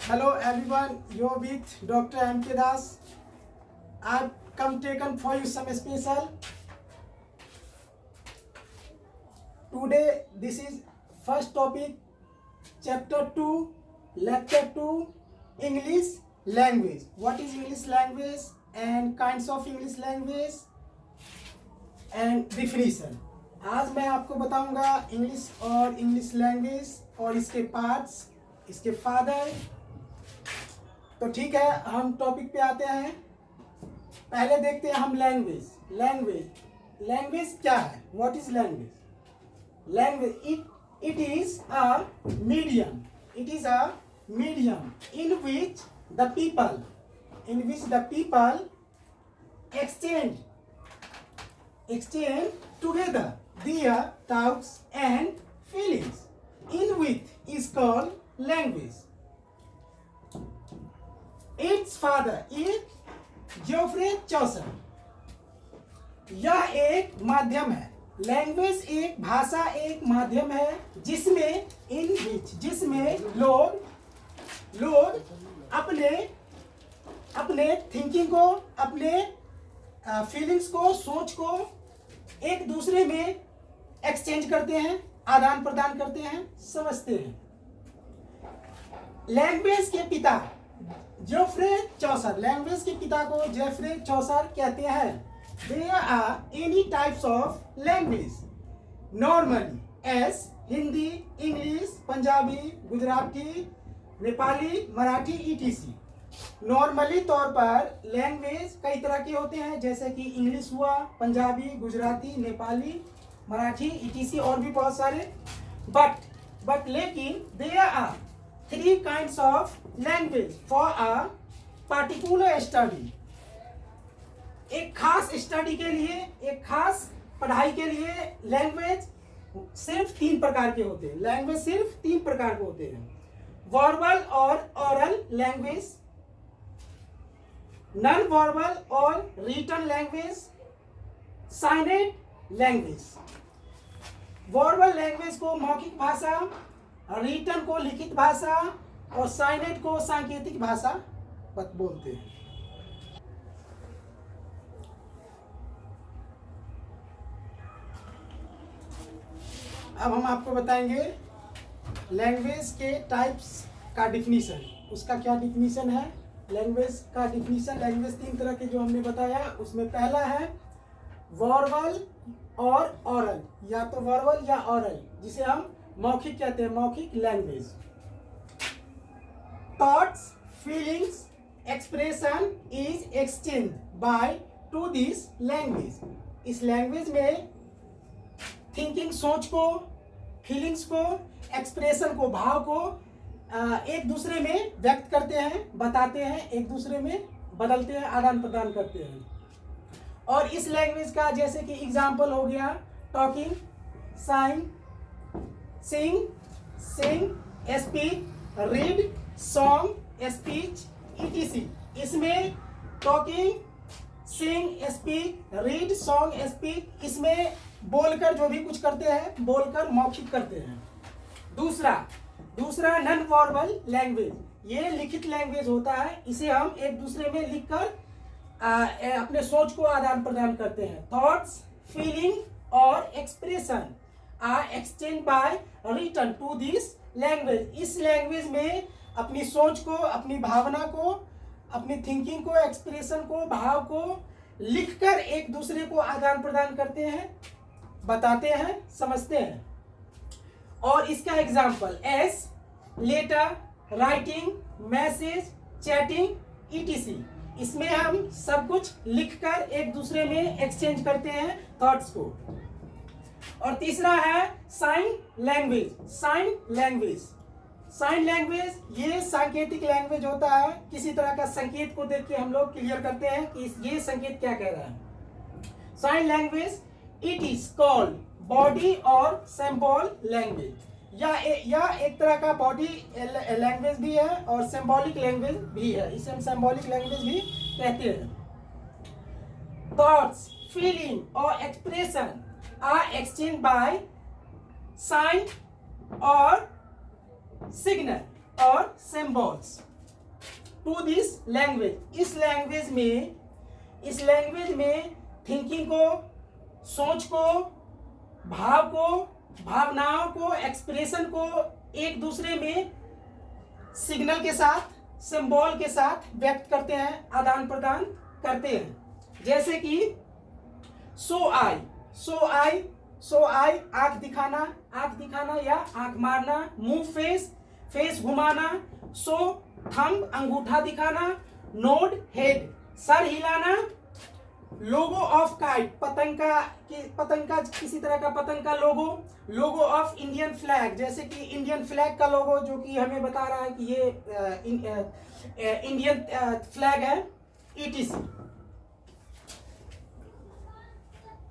Hello everyone, you're with Dr. M.K. Das. I've come taken for you some special. Today this is first topic, chapter 2, lecture 2, English language. What is English language and kinds of English language and definition. आज मैं आपको बताऊंगा English और English language और इसके parts, इसके father. तो ठीक है, हम टॉपिक पे आते हैं। पहले देखते हैं हम लैंग्वेज क्या है। What is language? It is a medium in which the people exchange together their thoughts and feelings in which is called language. Its father is Geoffrey Chaucer. यह एक माध्यम है। लैंग्वेज एक भाषा, एक माध्यम है जिसमें लोग अपने थिंकिंग को, अपने फीलिंग्स को, सोच को एक दूसरे में एक्सचेंज करते हैं, आदान प्रदान करते हैं, समझते हैं। लैंग्वेज के पिता जेफ्रे चौसर, लैंग्वेज के पिता को जेफ्रे चौसर कहते हैं। There are any types of language normally as Hindi, English, Punjabi, Gujarati, Nepali, Marathi ETC. Normally तौर पर लैंग्वेज कई तरह के होते हैं, जैसे कि इंग्लिश हुआ, पंजाबी, गुजराती, नेपाली, मराठी ईटीसी और भी बहुत सारे। बट लेकिन there are 3 kinds of language for a particular study. एक खास स्टडी के लिए, एक खास पढ़ाई के लिए लैंग्वेज सिर्फ 3 प्रकार के होते हैं। लैंग्वेज सिर्फ 3 प्रकार के होते हैं। वर्बल और ओरल लैंग्वेज, नॉन वर्बल और written language, signed language. Verbal language को मौखिक भाषा, रिटन को लिखित भाषा और साइनेड को सांकेतिक भाषा बोलते हैं। अब हम आपको बताएंगे लैंग्वेज के टाइप्स का डिफिनीशन। उसका क्या डिफिनीशन है? लैंग्वेज का डिफिनीशन, लैंग्वेज 3 तरह के जो हमने बताया, उसमें पहला है वर्बल और ओरल, या तो वर्बल या ओरल, जिसे हम मौखिक कहते हैं, मौखिक language. Thoughts, feelings, expression is exchange by two this language. इस लैंग्वेज में थिंकिंग, सोच को, फीलिंग्स को, एक्सप्रेशन को, भाव को एक दूसरे में व्यक्त करते हैं, बताते हैं, एक दूसरे में बदलते हैं, आदान प्रदान करते हैं। और इस लैंग्वेज का जैसे कि एग्जाम्पल हो गया talking, sign, sing, speak, read, song, speech, etc. इसमें talking, sing, speak, read, song, speak, इसमें बोलकर जो भी कुछ करते हैं, बोलकर मौखिक करते हैं। दूसरा नॉन वर्बल लैंग्वेज, ये लिखित लैंग्वेज होता है। इसे हम एक दूसरे में लिखकर अपने सोच को आदान प्रदान करते हैं। थॉट्स, फीलिंग और expression are exchange by written to this language. इस लैंग्वेज में अपनी सोच को, अपनी भावना को, अपनी थिंकिंग को, एक्सप्रेशन को, भाव को लिखकर एक दूसरे को आदान प्रदान करते हैं, बताते हैं, समझते हैं। और इसका example as letter, writing, message, chatting, ETC. इसमें हम सब कुछ लिखकर एक दूसरे में एक्सचेंज करते हैं थॉट्स को। और तीसरा है साइन लैंग्वेज ये सांकेतिक लैंग्वेज होता है। किसी तरह का संकेत को देख के हम लोग क्लियर करते हैं कि ये संकेत क्या कह रहा है। Sign language it is called body और सिंबल लैंग्वेज। यह एक तरह का बॉडी लैंग्वेज भी है और सिंबॉलिक लैंग्वेज भी है। इसे हम सिंबॉलिक लैंग्वेज भी कहते हैं। थॉट्स, फीलिंग और expression are exchange by sign और सिग्नल और सिंबल्स। To this language. इस लैंग्वेज में थिंकिंग को, सोच को, भाव को, भावनाओं को, एक्सप्रेशन को एक दूसरे में सिग्नल के साथ, सिंबल के साथ व्यक्त करते हैं, आदान प्रदान करते हैं। जैसे कि सो आई, आंख दिखाना या आंख मारना। मूव फेस घुमाना। सो थंब, अंगूठा दिखाना। नोड हेड, सर हिलाना। लोगो ऑफ काइट, पतंग का किसी तरह का पतंग का लोगो। लोगो ऑफ इंडियन फ्लैग, जैसे कि इंडियन फ्लैग का लोगो जो कि हमें बता रहा है कि ये इंडियन फ्लैग है, ETC।